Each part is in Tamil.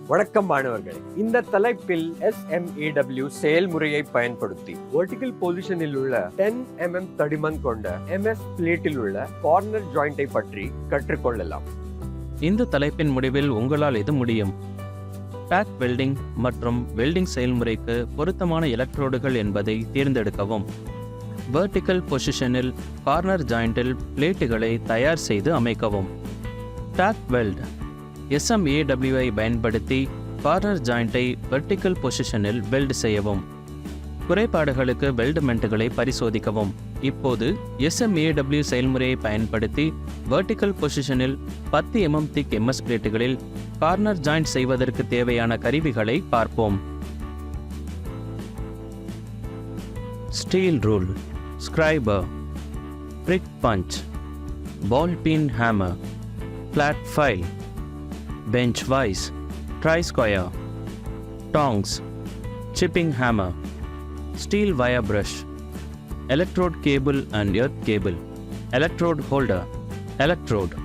வணக்கம் மாணவர்களே, இந்த தலைப்பில் SMAW செயல்முறையை பயன்படுத்தி வெர்டிகல் பொசிஷனில் உள்ள 10 mm தடிமன் கொண்ட MS பிளேட்டில் உள்ள கார்னர் ஜாயிண்டை பற்றி கற்றுக்கொள்ளலாம். இந்த தலைப்பின் முடிவில் உங்களால் இது முடியும். டேக் வெல்டிங் மற்றும் வெல்டிங் செயல்முறைக்கு பொருத்தமான எலக்ட்ரோடுகள் என்பதை தேர்ந்தெடுக்கவும். வெர்டிகல் பொசிஷனில் கார்னர் ஜாயிண்டில் பிளேட்டுகளை தயார் செய்து அமைக்கவும். டேக் வெல்ட் SMAW பயன்படுத்தி கார்னர் ஜாயிண்டை வெர்டிகல் பொசிஷனில் வெல்ட் செய்யவும். குறைபாடுகளுக்கு வெல்ட்மெண்ட்டுகளை பரிசோதிக்கவும். இப்போது SMAW செயல்முறையை பயன்படுத்தி வெர்டிகல் பொசிஷனில் 10 mm திக் MS பிளேட்டுகளில் கார்னர் ஜாயிண்ட் செய்வதற்கு தேவையான கருவிகளை பார்ப்போம். Steel rule, scriber, prick punch, ball peen hammer, flat file, bench vise, tri-square, tongs, chipping hammer, steel wire brush, electrode cable and earth cable, electrode holder, electrode,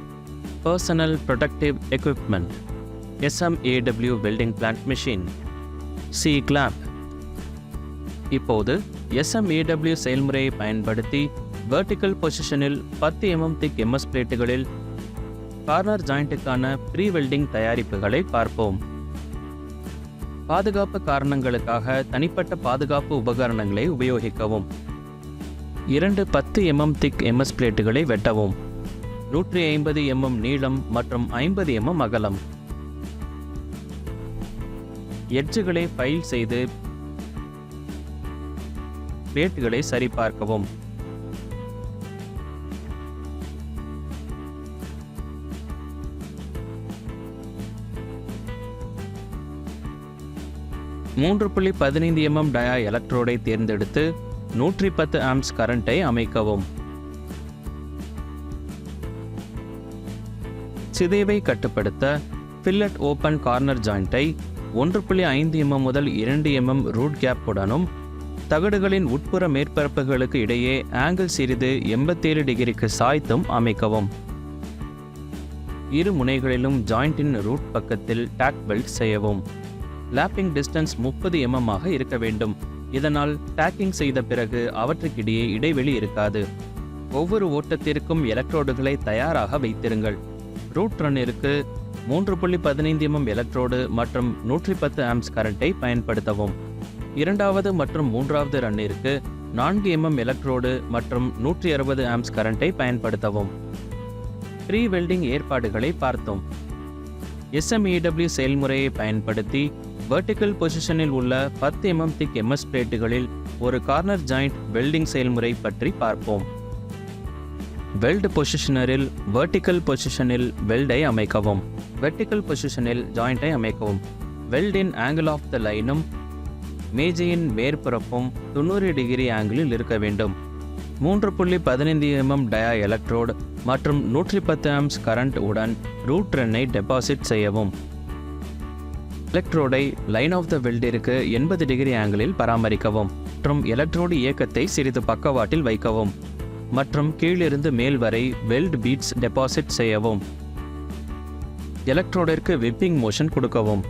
personal protective equipment, SMAW welding plant machine, C-clamp. இப்போது SMAW செயல்முறையை பயன்படுத்தி வெர்டிகல் பொசிஷனில் 10 mm திக் MS பிளேட்டுகளில் கார்னர் ஜாயிண்ட்டுக்கான ப்ரீ வெல்டிங் தயாரிப்புகளை பார்ப்போம். பாதுகாப்பு காரணங்களுக்காக தனிப்பட்ட பாதுகாப்பு உபகரணங்களை உபயோகிக்கவும். 2 10 mm திக் MS பிளேட்டுகளை வெட்டவும். 150 mm நீளம் மற்றும் 50 mm அகலம். எட்ஜுகளை ஃபைல் செய்து பிளேட்டுகளை சரிபார்க்கவும். .15 mm டயா எலக்ட்ரோடை தேர்ந்தெடுத்து 110 ஆம்ப்ஸ் கரண்டை அமைக்கவும். சிதைவை கட்டுப்படுத்த ஃபில்லட் ஓப்பன் கார்னர் ஜாயிண்டை 1.5 mm முதல் 2 mm ரூட் கேப்புடனும் தகடுகளின் உட்புற மேற்பரப்புகளுக்கு இடையே ஆங்கிள் சிறிது 87 டிகிரிக்கு சாய்த்தும் அமைக்கவும். இரு முனைகளிலும் ஜாயிண்டின் ரூட் பக்கத்தில் டேக் வெல்ட் செய்யவும். லேப்பிங் டிஸ்டன்ஸ் 30 mm ஆக இருக்க வேண்டும். இதனால் டேக்கிங் செய்த பிறகு அவற்றுக்கிடையே இடைவெளி இருக்காது. ஒவ்வொரு ஓட்டத்திற்கும் எலக்ட்ரோடுகளை தயாராக வைத்திருங்கள். ரூட் ரன்னிற்கு 3.15 mm எலக்ட்ரோடு மற்றும் 110 ஆம்ப்ஸ் கரண்டை பயன்படுத்தவும். இரண்டாவது மற்றும் மூன்றாவது ரன்னிற்கு 4 mm எலக்ட்ரோடு மற்றும் 160 ஆம்ப்ஸ் கரண்டை பயன்படுத்தவும். ப்ரீ வெல்டிங் ஏற்பாடுகளை பார்த்தோம். SMAW செயல்முறையை பயன்படுத்தி வெர்டிகல் பொசிஷனில் உள்ள 10 mm திக் MS பிளேட்டுகளில் ஒரு கார்னர் ஜாயிண்ட் வெல்டிங் செயல்முறை பற்றி பார்ப்போம். வெல்ட் பொசிஷனரில் வெர்டிகல் பொசிஷனில் வெல்டை அமைக்கவும். வெர்டிகல் பொசிஷனில் ஜாயிண்டை அமைக்கவும். வெல்டின் ஆங்கிள் ஆஃப் த லைனும் மேஜையின் மேற்பரப்பும் 90 டிகிரி ஆங்கிளில் இருக்க வேண்டும். 3.15 mm டயா எலக்ட்ரோடு மற்றும் 110 ஆம்ப்ஸ் கரண்ட் உடன் ரூட் ரன்னை டெபாசிட் செய்யவும். எலக்ட்ரோடை லைன் ஆஃப் த வெல்டிற்கு 80 டிகிரி ஆங்கிளில் பராமரிக்கவும் மற்றும் எலக்ட்ரோடு இயக்கத்தை சிறிது பக்கவாட்டில் வைக்கவும் மற்றும் கீழிருந்து மேல் வரை வெல்ட் பீட்ஸ் டெபாசிட் செய்யவும். எலக்ட்ரோடிற்கு விப்பிங் மோஷன் கொடுக்கவும்.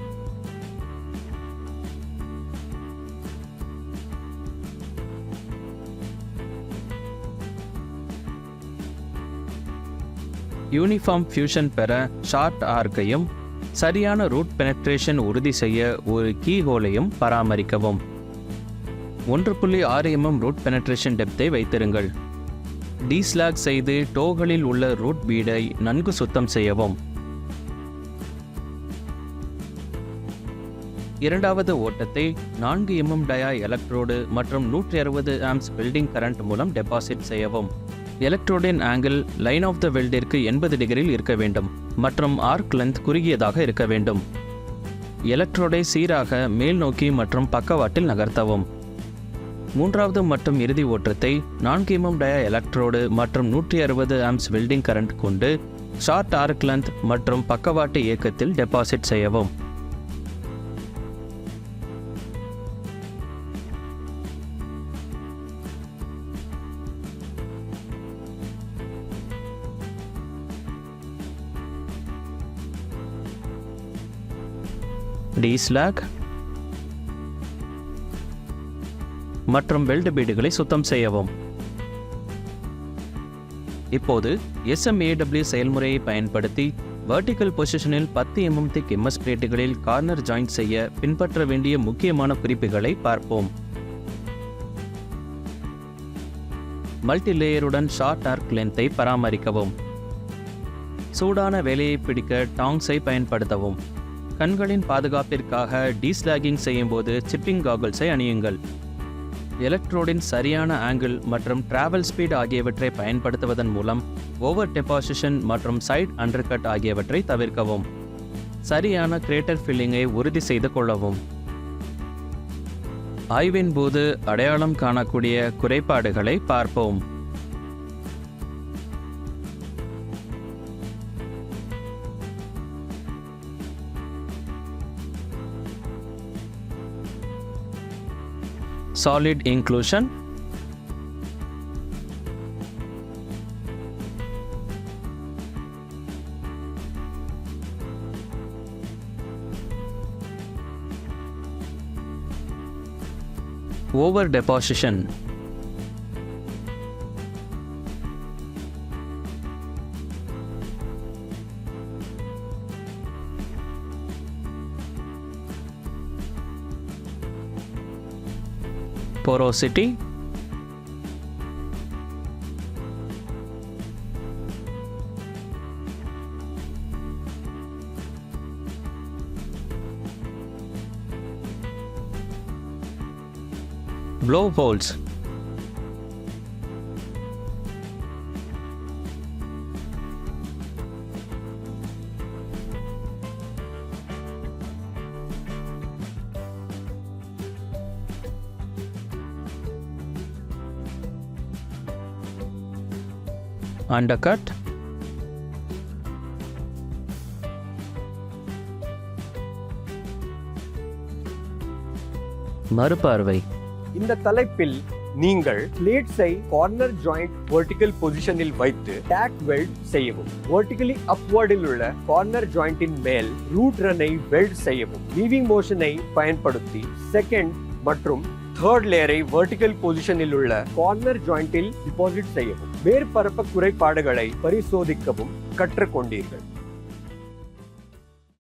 யூனிஃபார்ம் ஃபியூஷன் பெற ஷார்ட் ஆர்க்கையும் சரியான ரூட் பெனட்ரேஷன் உறுதி செய்ய ஒரு கீ ஹோலையும் பராமரிக்கவும். 1.6 mm ரூட் பெனட்ரேஷன் டெப்த்தை வைத்திருங்கள். டீஸ்லாக் செய்து டோகளில் உள்ள ரூட் பீடை நன்கு சுத்தம் செய்யவும். இரண்டாவது ஓட்டத்தை 4 mm டயா எலக்ட்ரோடு மற்றும் 160 ஆம்ப்ஸ் வெல்டிங் கரண்ட் மூலம் டெபாசிட் செய்யவும். எலக்ட்ரோடின் ஆங்கிள் லைன் ஆஃப் த வெல்டிற்கு 80 டிகிரியில் இருக்க வேண்டும் மற்றும் ஆர்க் லென்த் குறுகியதாக இருக்க வேண்டும். எலக்ட்ரோடை சீராக மேல் நோக்கி மற்றும் பக்கவாட்டில் நகர்த்தவும். மூன்றாவது மற்றும் இறுதி ஓட்டத்தை 4 mm டயா எலக்ட்ரோடு மற்றும் 160 ஆம்ப்ஸ் வெல்டிங் கரண்ட் கொண்டு ஷார்ட் ஆர்க் லென்த் மற்றும் பக்கவாட்டு இயக்கத்தில் டெபாசிட் செய்யவும். டீஸ்லாக் மற்றும் வெல்ட் பீடுகளை சுத்தம் செய்யவும். இப்போது SMAW செயல்முறையை பயன்படுத்தி வெர்டிக்கல் பொசிஷனில் 10 mm திக் MS பிளேட்டுகளில் கார்னர் ஜாயிண்ட் செய்ய பின்பற்ற வேண்டிய முக்கியமான குறிப்புகளை பார்ப்போம். மல்டி லேயருடன் ஷார்ட் ஆர்க் லென்த்தை பராமரிக்கவும். சூடான வேலையை பிடிக்க டாங்ஸை பயன்படுத்தவும். கண்களின் பாதுகாப்பிற்காக டீஸ்லாகிங் செய்யும்போது சிப்பிங் காகல்ஸை அணியுங்கள். எலக்ட்ரோடின் சரியான ஆங்கிள் மற்றும் டிராவல் ஸ்பீட் ஆகியவற்றை பயன்படுத்துவதன் மூலம் ஓவர் டெபாசிஷன் மற்றும் சைட் அண்டர்கட் ஆகியவற்றை தவிர்க்கவும். சரியான கிரேட்டர் ஃபில்லிங்கை உறுதி செய்து கொள்ளவும். ஆய்வின் போது அடையாளம் காணக்கூடிய குறைபாடுகளை பார்ப்போம். Solid inclusion, over deposition, porosity, blowholes, undercut, மறுபார்வை. இந்த தலைப்பில் நீங்கள் பிளேட்ஸை கார்னர் ஜாயிண்ட் வெர்டிகல் பொசிஷனில் வைத்து டேக் வெல்ட் செய்யவும். வெர்டிகலி அப்வர்டில் உள்ள கார்னர் ஜாயிண்டின் மேல் ரூட் ரன்னை வெல்ட் செய்யவும். வீவிங் மோஷனை பயன்படுத்தி செகண்ட் மற்றும் தேர்ட் லேயரை வெர்டிகல் பொசிஷனில் உள்ள கார்னர் ஜாயிண்டில் டிபாசிட் செய்யவும். மேற்பரப்பு குறைபாடுகளை பரிசோதிக்கவும் கற்றுக்கொண்டீர்கள்.